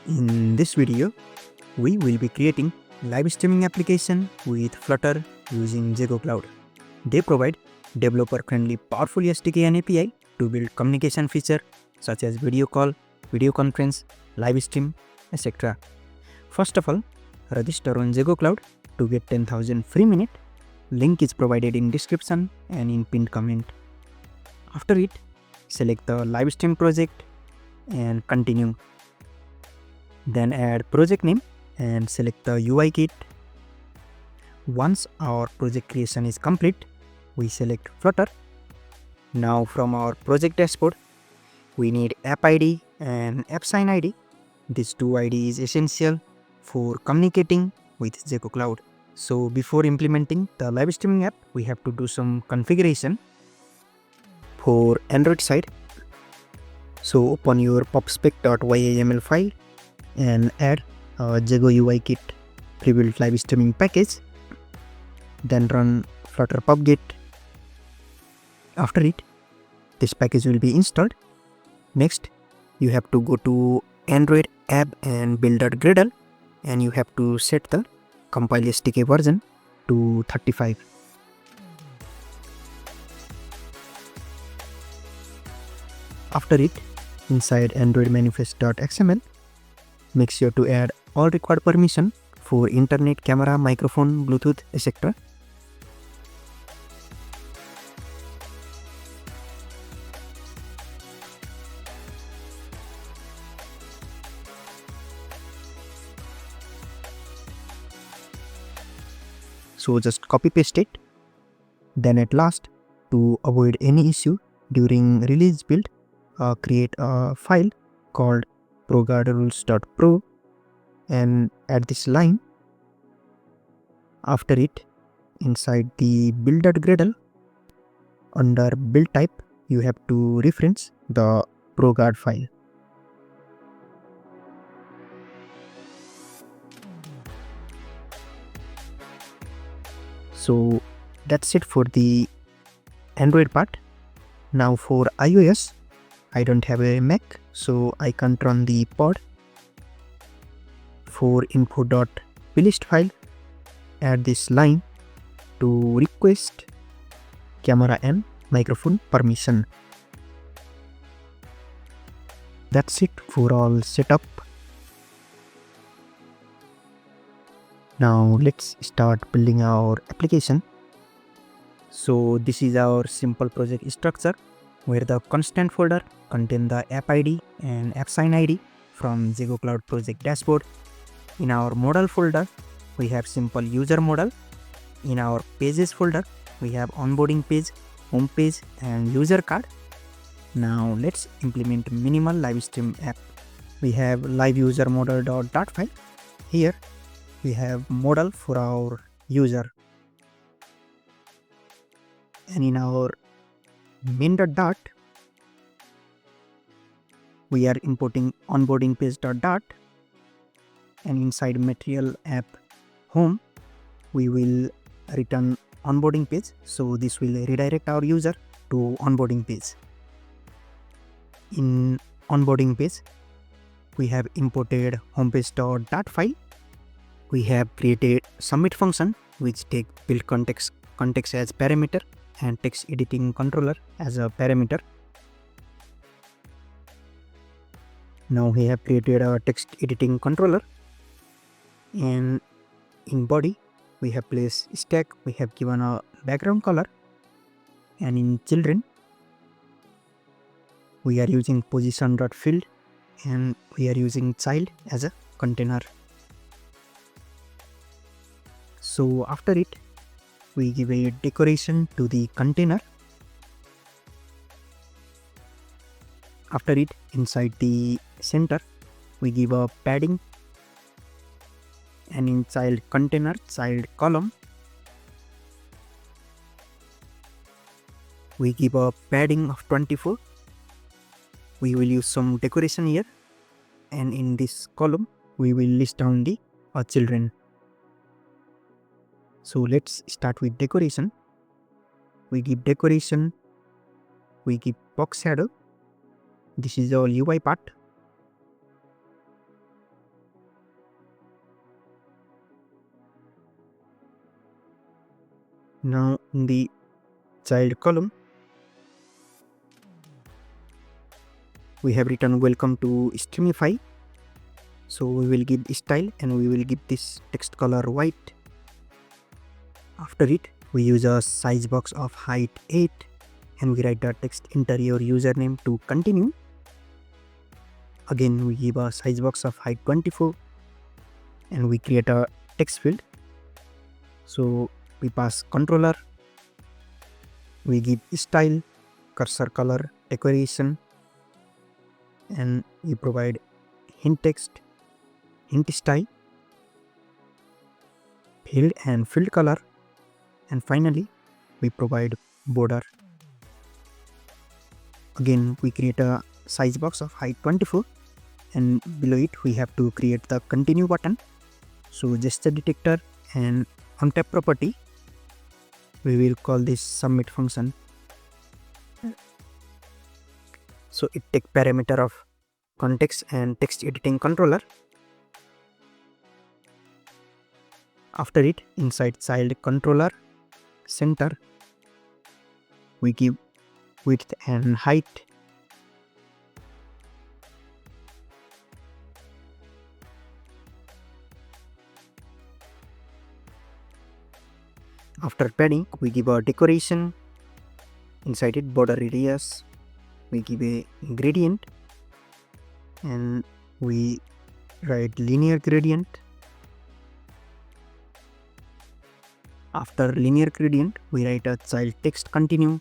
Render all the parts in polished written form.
In this video, we will be creating live streaming application with Flutter using ZEGOCLOUD. They provide developer-friendly powerful SDK and API to build communication features such as video call, video conference, live stream, etc. First of all, register on ZEGOCLOUD to get 10,000 free minutes. Link is provided in description and in pinned comment. After it, select the live stream project and continue. Then add project name and select the UI kit. Once our project creation is complete, we select Flutter. Now from our project dashboard, we need app ID and app sign ID. These two ID is essential for communicating with ZEGOCLOUD. So before implementing the live streaming app, we have to do some configuration for Android side. So open your popspec.yaml file and add a Jego UI kit pre-built live streaming package. Then run flutter pubget. After it, this package will be installed. Next, you have to go to Android app and build.gradle and you have to set the compile SDK version to 35. After it, inside Android manifest.xml, make sure to add all required permission for internet, camera, microphone, Bluetooth, etc. So just copy paste it. Then at last, to avoid any issue during release build, create a file called proguardrules.pro and add this line. After it, inside the build.gradle, under build type, you have to reference the proguard file. So that's it for the Android part. Now for iOS, I don't have a Mac, so I can't run the pod. For info.plist file, add this line to request camera and microphone permission. That's it for all setup. Now let's start building our application. So this is our simple project structure where the constant folder contains the app ID and app sign ID from ZEGOCLOUD project dashboard. In our model folder, we have simple user model. In our pages folder, we have onboarding page, home page and user card. Now let's implement minimal live stream app. We have live user model.dart file. Here we have model for our user. And in our main.dart, we are importing onboarding page.dart. And inside material app home, we will return onboarding page. So this will redirect our user to onboarding page. In onboarding page, we have imported homepage.dart file. We have created submit function which take build context as parameter and text editing controller as a parameter. Now we have created a text editing controller, and in body we have placed stack. We have given a background color, and in children we are using position.field and we are using child as a container. So after it, we give a decoration to the container. After it, inside the center, we give a padding, and in child container, child column, we give a padding of 24. We will use some decoration here, and in this column, we will list down the children. So let's start with decoration. We give decoration, we give box shadow. This is our UI part. Now in the child column, we have written welcome to Streamify. So we will give style and we will give this text color white. After it, we use a size box of height 8 and we write the text enter your username to continue. Again, we give a size box of height 24 and we create a text field. So we pass controller, we give style, cursor color, decoration, and we provide hint text, hint style, field and field color, and finally we provide border. Again, we create a size box of height 24 and below it we have to create the continue button. So gesture detector and on tap property, we will call this submit function. So it take parameter of context and text editing controller. After it, inside child controller center, we give width and height. After padding, we give a decoration. Inside it, border areas, we give a gradient and we write linear gradient. After linear gradient, we write a child text continue.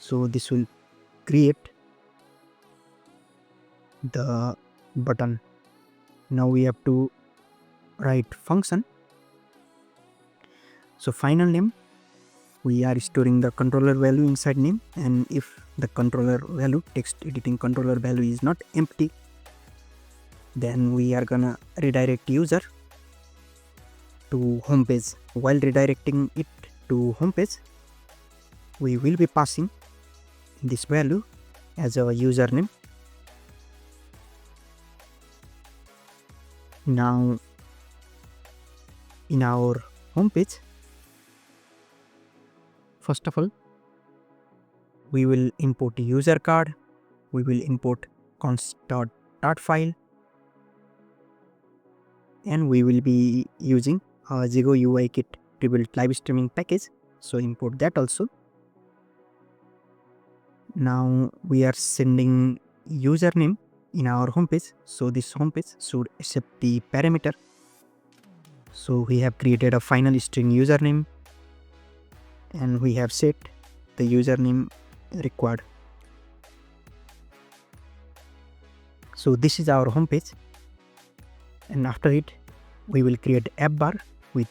So this will create the button. Now we have to write function. So final name, we are storing the controller value inside name, and if the controller value, text editing controller value is not empty, then we are gonna redirect user to home page. While redirecting it to home page, we will be passing this value as a username. Now in our home page, first of all, we will import user card, we will import const.dart file, and we will be using a Zego UI kit to build live streaming package. So import that also. Now we are sending username in our homepage. So this homepage should accept the parameter. So we have created a final string username and we have set the username required. So this is our homepage, and after it we will create app bar with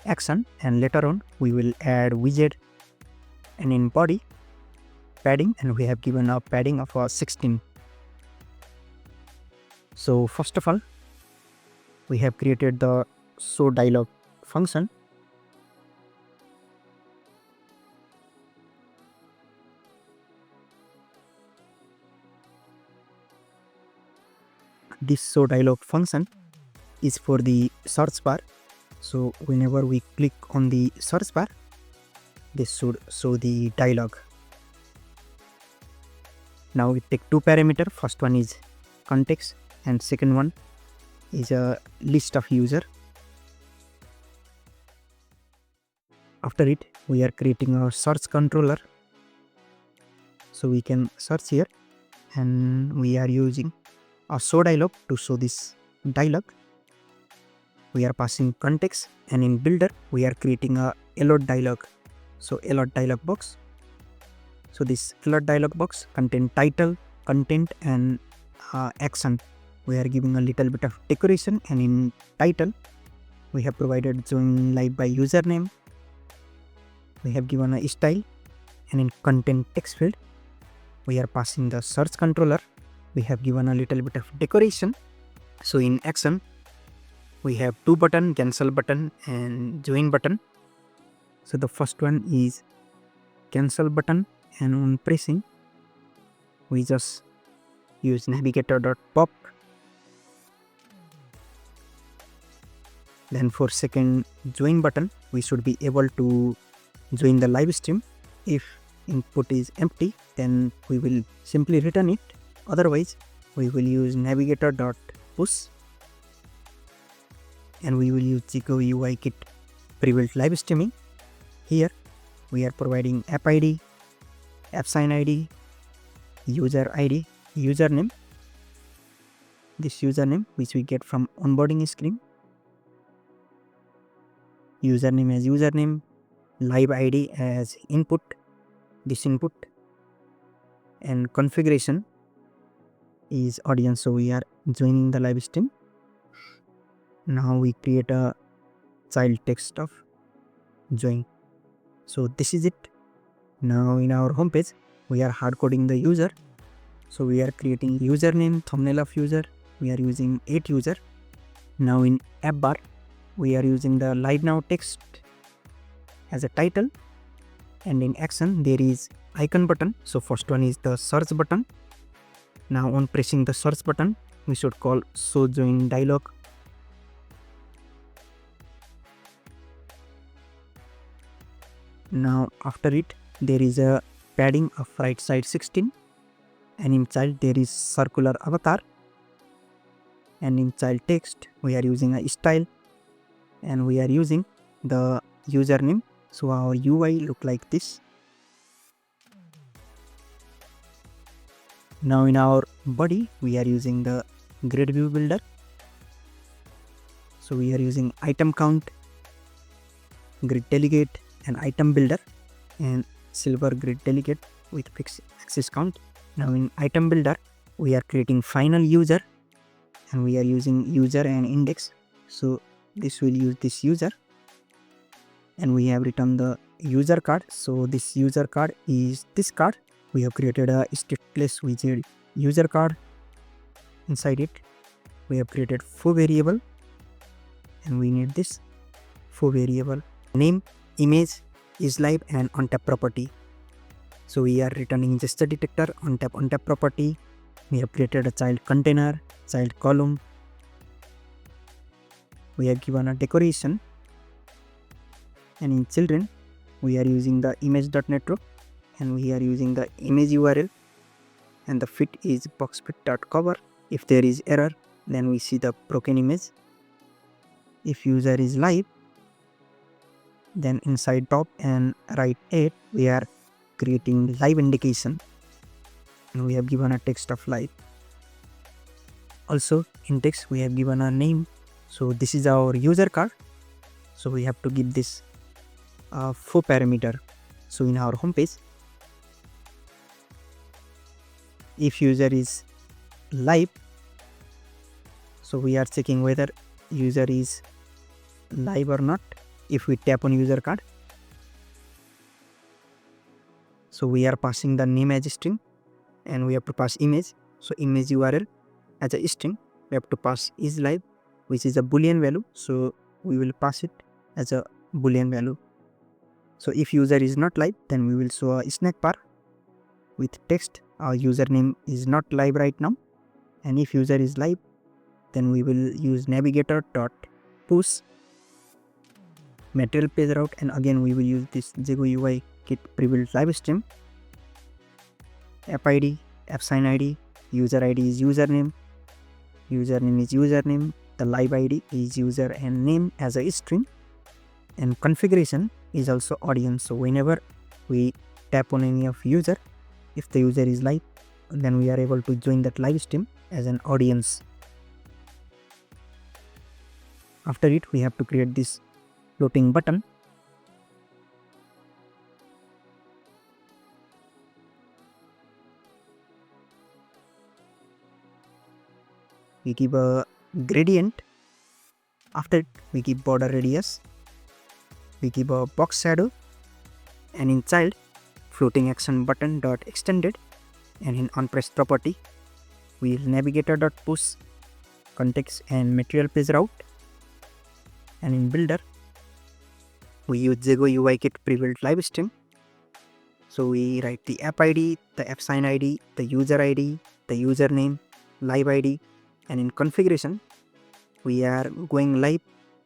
action, and later on we will add widget, and in body padding, and we have given a padding of 16. So first of all, we have created the show dialog function. This show dialog function is for the search bar. So whenever we click on the search bar, this should show the dialog. Now we take two parameters. First one is context and second one is a list of user. After it, we are creating a search controller. So we can search here, and we are using a show dialog to show this dialog. We are passing context, and in builder we are creating a alert dialog. So alert dialog box. So this alert dialog box contain title, content, and action. We are giving a little bit of decoration, and in title we have provided join live by username. We have given a style, and in content text field we are passing the search controller. We have given a little bit of decoration. So in action we have two button, cancel button and join button. So the first one is cancel button, and on pressing we just use navigator.pop. Then for second join button, we should be able to join the live stream. If input is empty, then we will simply return it. Otherwise, we will use navigator.push and we will use ZEGO kit pre-built live streaming. Here we are providing app ID, app sign ID, user ID, username. This username which we get from onboarding screen. Username as username, live ID as input, this input, and configuration is audience. So we are joining the live stream. Now we create a child text of join. So this is it. Now in our homepage, we are hard coding the user. So we are creating username, thumbnail of user. We are using 8 user. Now in app bar, we are using the live now text as a title, and in action there is icon button. So first one is the search button. Now on pressing the search button, we should call show join dialog. Now after it, there is a padding of right side 16, and in child there is circular avatar, and in child text we are using a style, and we are using the username. So our UI look like this. Now in our body, we are using the grid view builder. So we are using item count, grid delegate, and item builder, and silver grid delegate with fixed axis count. Now in item builder, we are creating final user, and we are using user and index. So this will use this user, and we have written the user card. So this user card is this card. We have created a stateless widget user card. Inside it, we have created 4 variable, and we need this 4 variable name, image, is live, and ontap property. So we are returning gesture detector, ontap property. We have created a child container, child column. We have given a decoration, and in children we are using the image.network, and we are using the image URL, and the fit is boxfit.cover. If there is error, then we see the broken image. If user is live, then inside top and right 8 we are creating live indication, and we have given a text of live. Also in text we have given a name. So this is our user card, so we have to give this 4 parameter. So in our home page, if user is live, so we are checking whether user is live or not. If we tap on user card, so we are passing the name as a string, and we have to pass image. So image URL as a string, we have to pass is live, which is a boolean value. So we will pass it as a boolean value. So if user is not live, then we will show a snack bar with text. Our username is not live right now, and if user is live, then we will use navigator.push material page route, and again we will use this ZEGO kit pre-built live stream. App ID, app sign ID, user ID is username, username is username, the live ID is user and name as a string, and configuration is also audience. So whenever we tap on any of user, if the user is live, then we are able to join that live stream as an audience. After it, we have to create this floating button. We give a gradient. After it, we give border radius. We give a box shadow, and in child, floating action button dot extended, and in onPress property, we use navigator.push context and material page route, and in builder, we use ZEGO kit pre-built live stream. So we write the app ID, the app sign ID, the user ID, the username, live ID, and in configuration, we are going live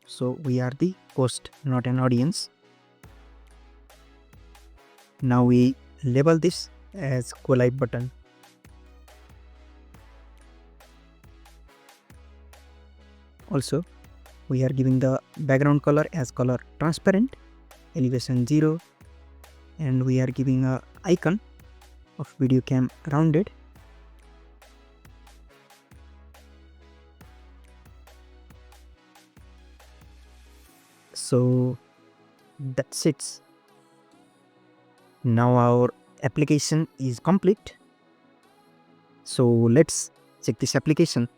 So we are the host, not an audience. Now we label this as go live button. Also, we are giving the background color as color transparent, elevation 0, and we are giving a icon of video cam rounded. So that's it. Now our application is complete. So let's check this application.